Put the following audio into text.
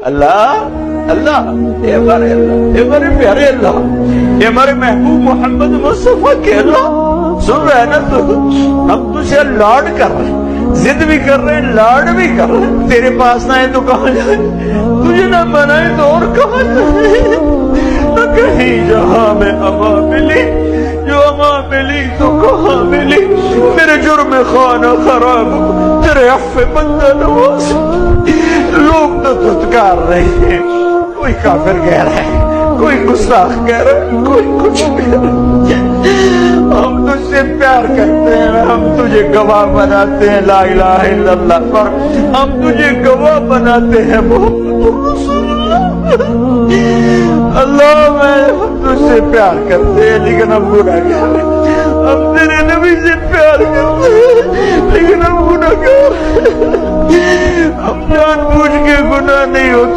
اللہ اللہ، اے ہمارے پیارے اللہ، اے ہمارے محبوب محمد مصطفیٰ کے اللہ، سن رہے نا تو ہم تجھے لاڈ کر رہے ہیں، ضد بھی کر رہے ہیں، لاڈ بھی کر رہے ہیں، تیرے پاس نہ ہے تو کہاں جائے، تجھے نہ منائے تو اور کہاں جائے، نہ کہیں جہاں میں اما ملی، جو اما ملی تو کہاں ملی، میرے جرم خانہ خراب، تیرے عفو بندہ نواز، لوگ تو دھتکار رہے ہیں، کوئی کافر کہہ رہا ہے، کوئی گستاخ کہہ رہا ہے، کوئی کچھ کہہ رہا ہے، ہم تجھ سے پیار کرتے ہیں، ہم تجھے گواہ بناتے ہیں لا الہ الا اللہ پر، ہم تجھے گواہ بناتے ہیں محمد رسول اللہ، اللہ ہم تجھ سے پیار کرتے ہیں لیکن ہم گناہ گار ہیں، ہم تیرے نبی سے پیار کرتے ہیں لیکن ہم گناہ گار ہیں، ہم جان بوجھ کے گناہ نہیں ہوتے